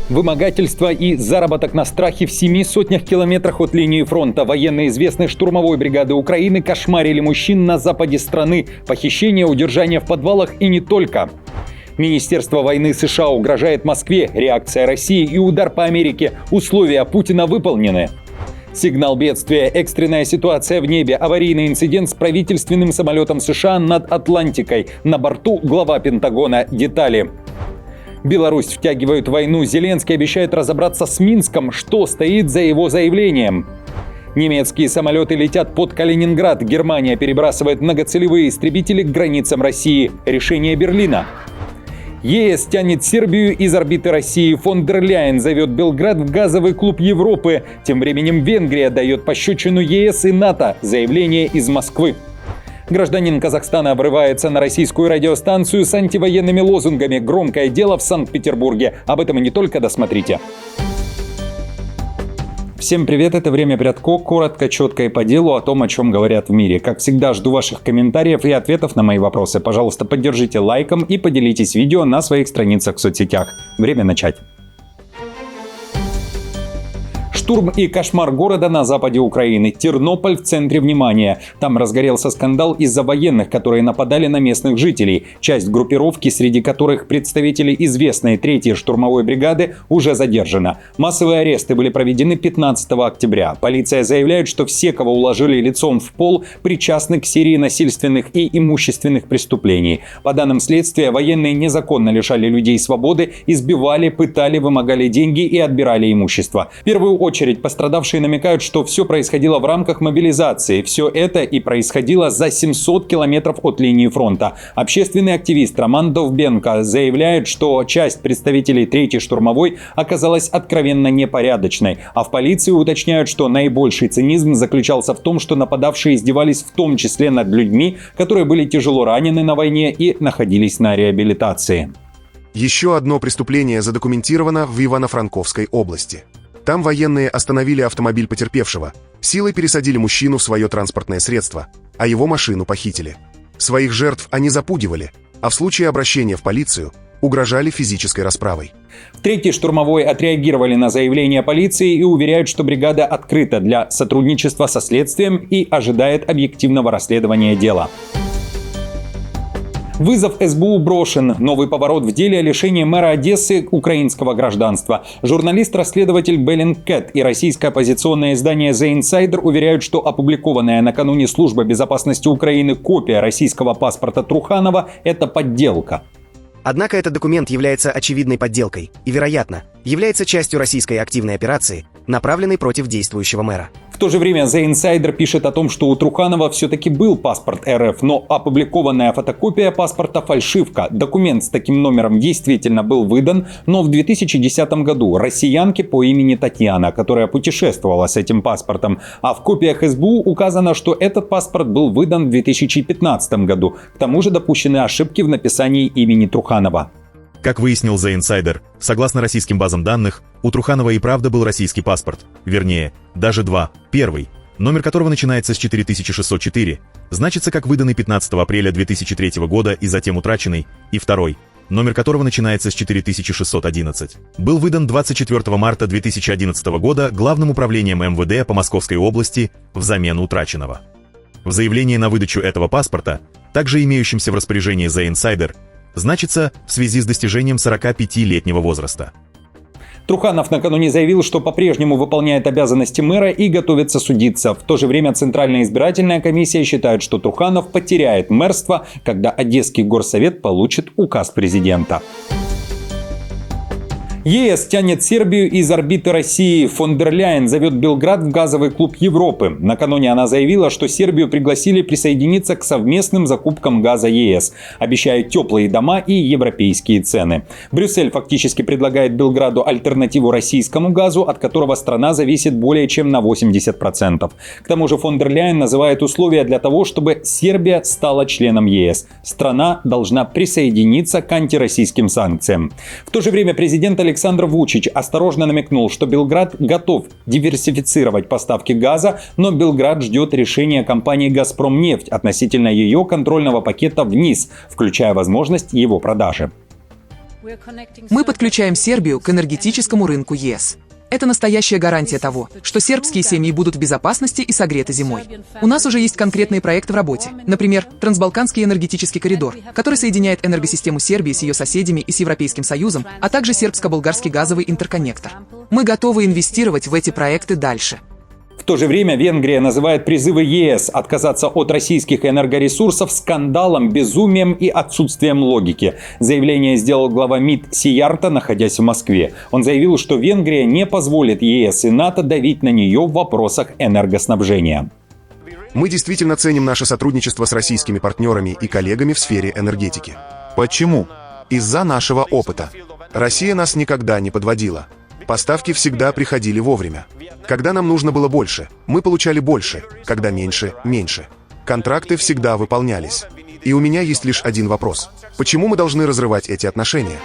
Вымогательство и заработок на страхе в 7 сотнях километрах от линии фронта. Военные известной штурмовой бригады Украины кошмарили мужчин на западе страны. Похищение, удержание в подвалах и не только. Министерство войны США угрожает Москве. Реакция России и удар по Америке. Условия Путина выполнены. Сигнал бедствия, экстренная ситуация в небе, аварийный инцидент с правительственным самолетом США над Атлантикой. На борту глава Пентагона. Детали. Беларусь втягивают в войну. Зеленский обещает разобраться с Минском. Что стоит за его заявлением? Немецкие самолеты летят под Калининград. Германия перебрасывает многоцелевые истребители к границам России. Решение Берлина. ЕС тянет Сербию из орбиты России. Фон дер Ляйен зовет Белград в газовый клуб Европы. Тем временем Венгрия дает пощечину ЕС и НАТО. Заявление из Москвы. Гражданин Казахстана обрывается на российскую радиостанцию с антивоенными лозунгами. Громкое дело в Санкт-Петербурге. Об этом и не только, досмотрите. Всем привет, это «Время Прядко». Коротко, четко и по делу о том, о чем говорят в мире. Как всегда, жду ваших комментариев и ответов на мои вопросы. Пожалуйста, поддержите лайком и поделитесь видео на своих страницах в соцсетях. Время начать. Штурм и кошмар города на западе Украины. Тернополь в центре внимания. Там разгорелся скандал из-за военных, которые нападали на местных жителей. Часть группировки, среди которых представители известной 3-й штурмовой бригады, уже задержана. Массовые аресты были проведены 15 октября. Полиция заявляет, что все, кого уложили лицом в пол, причастны к серии насильственных и имущественных преступлений. По данным следствия, военные незаконно лишали людей свободы, избивали, пытали, вымогали деньги и отбирали имущество. В первую очередь пострадавшие намекают, что все происходило в рамках мобилизации. Все это и происходило за 700 километров от линии фронта. Общественный активист Роман Довбенко заявляет, что часть представителей 3-й штурмовой оказалась откровенно непорядочной. А в полиции уточняют, что наибольший цинизм заключался в том, что нападавшие издевались в том числе над людьми, которые были тяжело ранены на войне и находились на реабилитации. Еще одно преступление задокументировано в Ивано-Франковской области. Там военные остановили автомобиль потерпевшего, силой пересадили мужчину в свое транспортное средство, а его машину похитили. Своих жертв они запугивали, а в случае обращения в полицию угрожали физической расправой. В 3-й штурмовой отреагировали на заявление полиции и уверяют, что бригада открыта для сотрудничества со следствием и ожидает объективного расследования дела. Вызов СБУ брошен. Новый поворот в деле о лишении мэра Одессы украинского гражданства. Журналист-расследователь Bellingcat и российское оппозиционное издание The Insider уверяют, что опубликованная накануне Служба безопасности Украины копия российского паспорта Труханова – это подделка. Однако этот документ является очевидной подделкой и, вероятно, является частью российской активной операции, направленной против действующего мэра. В то же время The Insider пишет о том, что у Труханова все-таки был паспорт РФ, но опубликованная фотокопия паспорта – фальшивка. Документ с таким номером действительно был выдан, но в 2010 году россиянке по имени Татьяна, которая путешествовала с этим паспортом. А в копиях СБУ указано, что этот паспорт был выдан в 2015 году. К тому же допущены ошибки в написании имени Труханова. Как выяснил The Insider, согласно российским базам данных, у Труханова и правда был российский паспорт. Вернее, даже два. Первый, номер которого начинается с 4604, значится как выданный 15 апреля 2003 года и затем утраченный. И второй, номер которого начинается с 4611, был выдан 24 марта 2011 года Главным управлением МВД по Московской области взамен утраченного. В заявлении на выдачу этого паспорта, также имеющемся в распоряжении The Insider, значится в связи с достижением 45-летнего возраста. Труханов накануне заявил, что по-прежнему выполняет обязанности мэра и готовится судиться. В то же время Центральная избирательная комиссия считает, что Труханов потеряет мэрство, когда Одесский горсовет получит указ президента. ЕС тянет Сербию из орбиты России. Фон дер Ляйен зовет Белград в газовый клуб Европы. Накануне она заявила, что Сербию пригласили присоединиться к совместным закупкам газа ЕС. Обещают теплые дома и европейские цены. Брюссель фактически предлагает Белграду альтернативу российскому газу, от которого страна зависит более чем на 80%. К тому же фон дер Ляйен называет условия для того, чтобы Сербия стала членом ЕС. Страна должна присоединиться к антироссийским санкциям. В то же время президент Александр Вучич осторожно намекнул, что Белград готов диверсифицировать поставки газа, но Белград ждет решения компании «Газпромнефть» относительно ее контрольного пакета вниз, включая возможность его продажи. Мы подключаем Сербию к энергетическому рынку ЕС. Это настоящая гарантия того, что сербские семьи будут в безопасности и согреты зимой. У нас уже есть конкретные проекты в работе. Например, Трансбалканский энергетический коридор, который соединяет энергосистему Сербии с ее соседями и с Европейским Союзом, а также сербско-болгарский газовый интерконнектор. Мы готовы инвестировать в эти проекты дальше. В то же время Венгрия называет призывы ЕС отказаться от российских энергоресурсов скандалом, безумием и отсутствием логики. Заявление сделал глава МИД Сиярто, находясь в Москве. Он заявил, что Венгрия не позволит ЕС и НАТО давить на нее в вопросах энергоснабжения. Мы действительно ценим наше сотрудничество с российскими партнерами и коллегами в сфере энергетики. Почему? Из-за нашего опыта. Россия нас никогда не подводила. Поставки всегда приходили вовремя. Когда нам нужно было больше, мы получали больше, когда меньше – меньше. Контракты всегда выполнялись. И у меня есть лишь один вопрос. Почему мы должны разрывать эти отношения?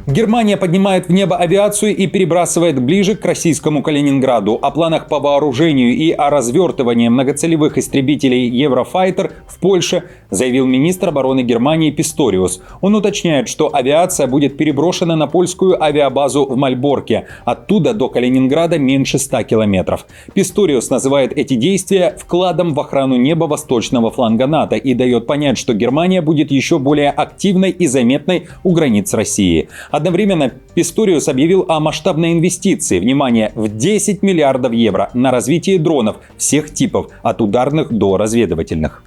Германия поднимает в небо авиацию и перебрасывает ближе к российскому Калининграду. О планах по вооружению и о развертывании многоцелевых истребителей Еврофайтер в Польше заявил министр обороны Германии Писториус. Он уточняет, что авиация будет переброшена на польскую авиабазу в Мальборке. Оттуда до Калининграда меньше 100 километров. Писториус называет эти действия вкладом в охрану неба восточного фланга НАТО и дает понять, что Германия будет еще более активной и заметной у границ России. Одновременно Писториус объявил о масштабной инвестиции, внимание, в 10 миллиардов евро на развитие дронов всех типов, от ударных до разведывательных.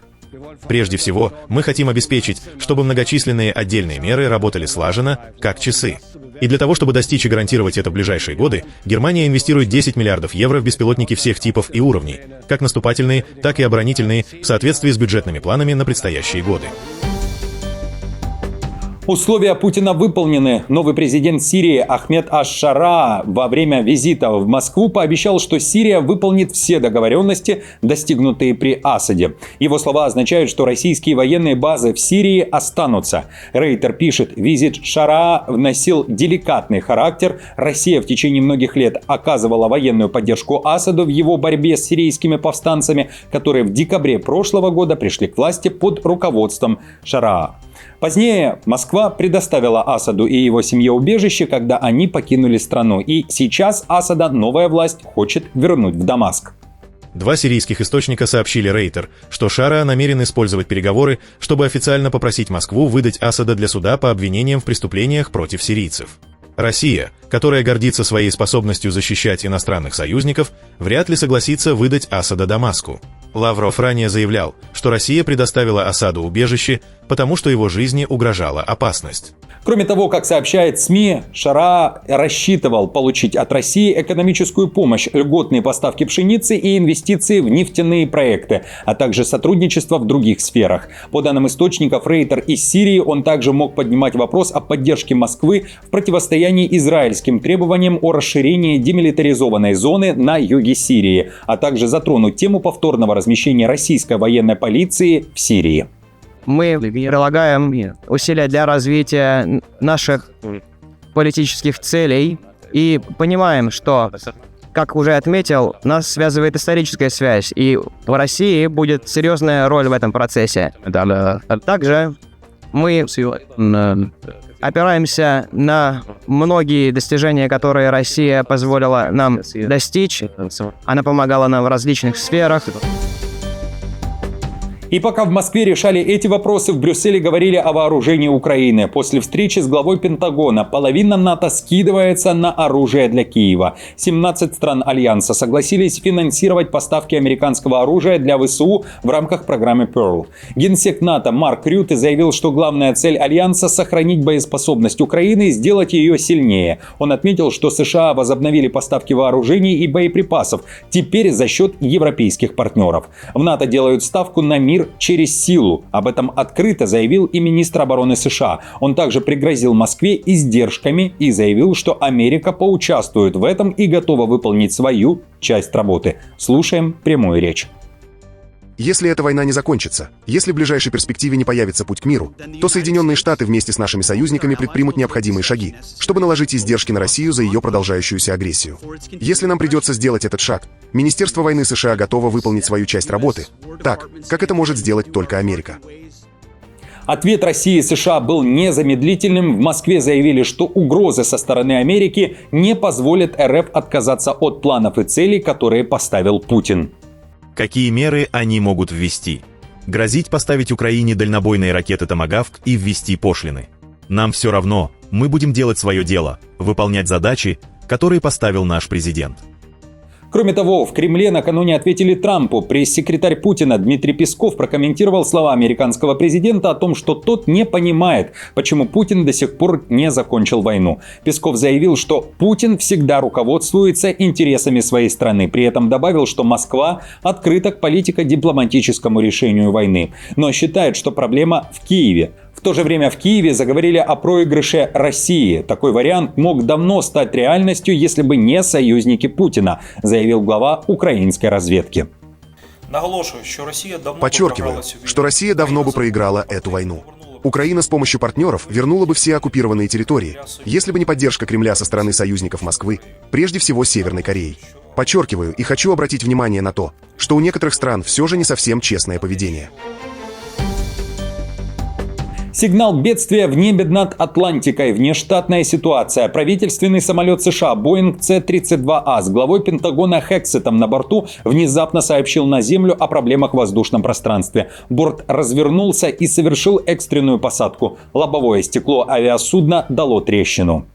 Прежде всего, мы хотим обеспечить, чтобы многочисленные отдельные меры работали слаженно, как часы. И для того, чтобы достичь и гарантировать это в ближайшие годы, Германия инвестирует 10 миллиардов евро в беспилотники всех типов и уровней, как наступательные, так и оборонительные, в соответствии с бюджетными планами на предстоящие годы. Условия Путина выполнены. Новый президент Сирии Ахмед аш-Шараа во время визита в Москву пообещал, что Сирия выполнит все договоренности, достигнутые при Асаде. Его слова означают, что российские военные базы в Сирии останутся. Рейтер пишет, визит Шараа вносил деликатный характер. Россия в течение многих лет оказывала военную поддержку Асаду в его борьбе с сирийскими повстанцами, которые в декабре прошлого года пришли к власти под руководством Шараа. Позднее Москва предоставила Асаду и его семье убежище, когда они покинули страну. И сейчас Асада новая власть хочет вернуть в Дамаск. Два сирийских источника сообщили Рейтер, что Шараа намерен использовать переговоры, чтобы официально попросить Москву выдать Асада для суда по обвинениям в преступлениях против сирийцев. Россия, которая гордится своей способностью защищать иностранных союзников, вряд ли согласится выдать Асада Дамаску. Лавров ранее заявлял, что Россия предоставила Асаду убежище, потому что его жизни угрожала опасность. Кроме того, как сообщает СМИ, Шараа рассчитывал получить от России экономическую помощь, льготные поставки пшеницы и инвестиции в нефтяные проекты, а также сотрудничество в других сферах. По данным источников Рейтер из Сирии, он также мог поднимать вопрос о поддержке Москвы в противостоянии израильским требованиям о расширении демилитаризованной зоны на юге Сирии, а также затронуть тему повторного размещения российской военной полиции в Сирии. Мы прилагаем усилия для развития наших политических целей и понимаем, что, как уже отметил, нас связывает историческая связь, и в России будет серьезная роль в этом процессе. Также мы опираемся на многие достижения, которые Россия позволила нам достичь. Она помогала нам в различных сферах. И пока в Москве решали эти вопросы, в Брюсселе говорили о вооружении Украины. После встречи с главой Пентагона половина НАТО скидывается на оружие для Киева. 17 стран Альянса согласились финансировать поставки американского оружия для ВСУ в рамках программы Pearl. Генсек НАТО Марк Рютте заявил, что главная цель Альянса – сохранить боеспособность Украины и сделать ее сильнее. Он отметил, что США возобновили поставки вооружений и боеприпасов, теперь за счет европейских партнеров. В НАТО делают ставку на мир через силу. Об этом открыто заявил и министр обороны США. Он также пригрозил Москве издержками и заявил, что Америка поучаствует в этом и готова выполнить свою часть работы. Слушаем прямую речь. Если эта война не закончится, если в ближайшей перспективе не появится путь к миру, то Соединенные Штаты вместе с нашими союзниками предпримут необходимые шаги, чтобы наложить издержки на Россию за ее продолжающуюся агрессию. Если нам придется сделать этот шаг, Министерство войны США готово выполнить свою часть работы, так, как это может сделать только Америка. Ответ России и США был незамедлительным. В Москве заявили, что угрозы со стороны Америки не позволят РФ отказаться от планов и целей, которые поставил Путин. Какие меры они могут ввести? Грозить поставить Украине дальнобойные ракеты «Томагавк» и ввести пошлины. Нам все равно, мы будем делать свое дело, выполнять задачи, которые поставил наш президент. Кроме того, в Кремле накануне ответили Трампу. Пресс-секретарь Путина Дмитрий Песков прокомментировал слова американского президента о том, что тот не понимает, почему Путин до сих пор не закончил войну. Песков заявил, что Путин всегда руководствуется интересами своей страны. При этом добавил, что Москва открыта к политико-дипломатическому решению войны, но считает, что проблема в Киеве. В то же время в Киеве заговорили о проигрыше России. Такой вариант мог давно стать реальностью, если бы не союзники Путина, заявил глава украинской разведки. Подчеркиваю, что Россия давно бы проиграла эту войну. Украина с помощью партнеров вернула бы все оккупированные территории, если бы не поддержка Кремля со стороны союзников Москвы, прежде всего Северной Кореи. Подчеркиваю и хочу обратить внимание на то, что у некоторых стран все же не совсем честное поведение. Сигнал бедствия в небе над Атлантикой. Внештатная ситуация. Правительственный самолет США Boeing C-32A с главой Пентагона Хексетом на борту внезапно сообщил на Землю о проблемах в воздушном пространстве. Борт развернулся и совершил экстренную посадку. Лобовое стекло авиасудна дало трещину.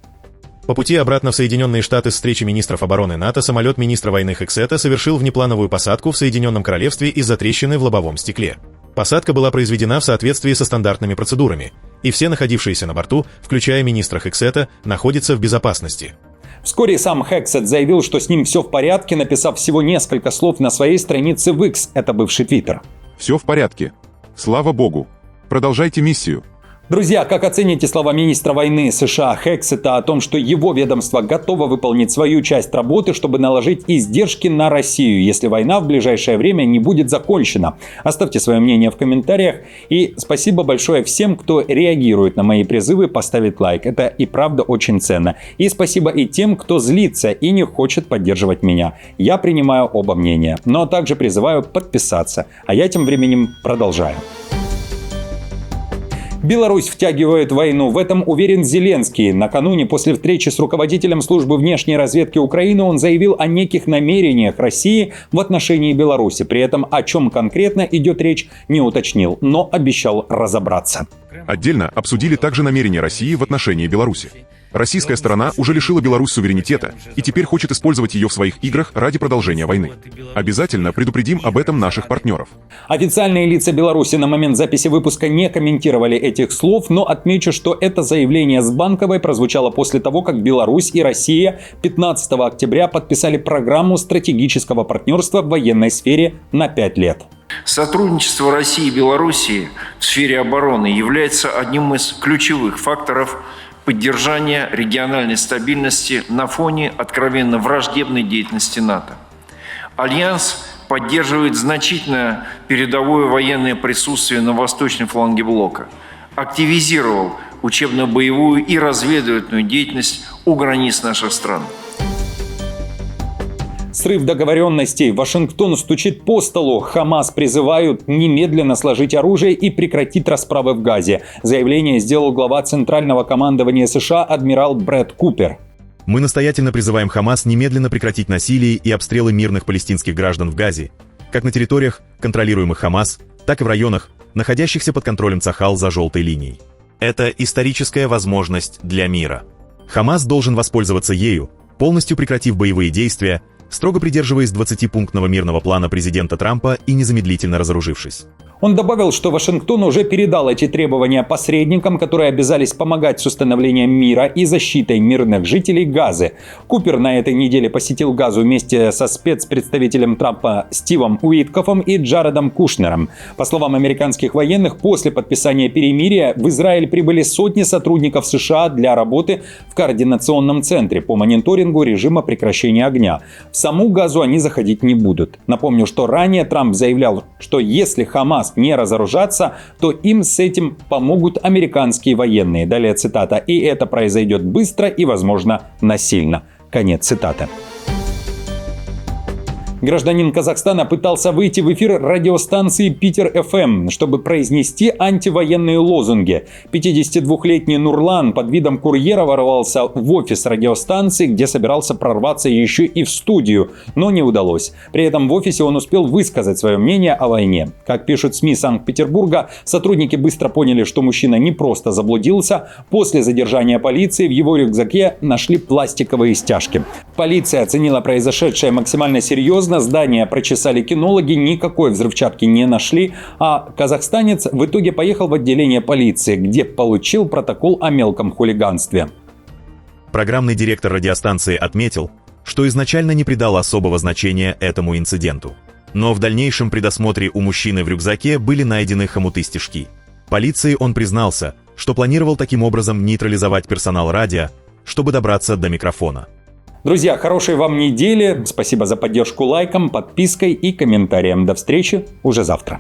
По пути обратно в Соединенные Штаты с встречи министров обороны НАТО самолет министра войны Хексета совершил внеплановую посадку в Соединенном Королевстве из-за трещины в лобовом стекле. Посадка была произведена в соответствии со стандартными процедурами, и все находившиеся на борту, включая министра Хексета, находятся в безопасности. Вскоре сам Хексет заявил, что с ним все в порядке, написав всего несколько слов на своей странице в X, это бывший Твиттер. Все в порядке. Слава богу. Продолжайте миссию. Друзья, как оцените слова министра войны США Хексета о том, что его ведомство готово выполнить свою часть работы, чтобы наложить издержки на Россию, если война в ближайшее время не будет закончена? Оставьте свое мнение в комментариях. И спасибо большое всем, кто реагирует на мои призывы поставить лайк. Это и правда очень ценно. И спасибо и тем, кто злится и не хочет поддерживать меня. Я принимаю оба мнения, но также призываю подписаться. А я тем временем продолжаю. Беларусь втягивает войну. В этом уверен Зеленский. Накануне, после встречи с руководителем службы внешней разведки Украины, он заявил о неких намерениях России в отношении Беларуси. При этом, о чем конкретно идет речь, не уточнил, но обещал разобраться. Отдельно обсудили также намерения России в отношении Беларуси. Российская сторона уже лишила Беларусь суверенитета и теперь хочет использовать ее в своих играх ради продолжения войны. Обязательно предупредим об этом наших партнеров. Официальные лица Беларуси на момент записи выпуска не комментировали этих слов, но отмечу, что это заявление с Банковой прозвучало после того, как Беларусь и Россия 15 октября подписали программу стратегического партнерства в военной сфере на 5 лет. Сотрудничество России и Белоруссии в сфере обороны является одним из ключевых факторов поддержания региональной стабильности на фоне откровенно враждебной деятельности НАТО. Альянс поддерживает значительное передовое военное присутствие на восточном фланге блока, активизировал учебно-боевую и разведывательную деятельность у границ наших стран. Срыв договоренностей. Вашингтон стучит по столу. Хамас призывают немедленно сложить оружие и прекратить расправы в Газе. Заявление сделал глава Центрального командования США адмирал Брэд Купер. Мы настоятельно призываем Хамас немедленно прекратить насилие и обстрелы мирных палестинских граждан в Газе, как на территориях, контролируемых Хамас, так и в районах, находящихся под контролем Цахал за желтой линией. Это историческая возможность для мира. Хамас должен воспользоваться ею, полностью прекратив боевые действия, строго придерживаясь 20-пунктного мирного плана президента Трампа и незамедлительно разоружившись. Он добавил, что Вашингтон уже передал эти требования посредникам, которые обязались помогать с установлением мира и защитой мирных жителей Газы. Купер на этой неделе посетил Газу вместе со спецпредставителем Трампа Стивом Уиткофом и Джаредом Кушнером. По словам американских военных, после подписания перемирия в Израиль прибыли сотни сотрудников США для работы в координационном центре по мониторингу режима прекращения огня. В саму Газу они заходить не будут. Напомню, что ранее Трамп заявлял, что если Хамас не разоружаться, то им с этим помогут американские военные. Далее цитата. «И это произойдет быстро и, возможно, насильно». Конец цитаты. Гражданин Казахстана пытался выйти в эфир радиостанции «Питер ФМ», чтобы произнести антивоенные лозунги. 52-летний Нурлан под видом курьера ворвался в офис радиостанции, где собирался прорваться еще и в студию, но не удалось. При этом в офисе он успел высказать свое мнение о войне. Как пишут СМИ Санкт-Петербурга, сотрудники быстро поняли, что мужчина не просто заблудился. После задержания полиции в его рюкзаке нашли пластиковые стяжки. Полиция оценила произошедшее максимально серьезно. Здание прочесали кинологи, никакой взрывчатки не нашли, а казахстанец в итоге поехал в отделение полиции, где получил протокол о мелком хулиганстве. Программный директор радиостанции отметил, что изначально не придал особого значения этому инциденту. Но в дальнейшем при досмотре у мужчины в рюкзаке были найдены хомуты-стежки. Полиции он признался, что планировал таким образом нейтрализовать персонал радио, чтобы добраться до микрофона. Друзья, хорошей вам недели. Спасибо за поддержку лайком, подпиской и комментарием. До встречи уже завтра.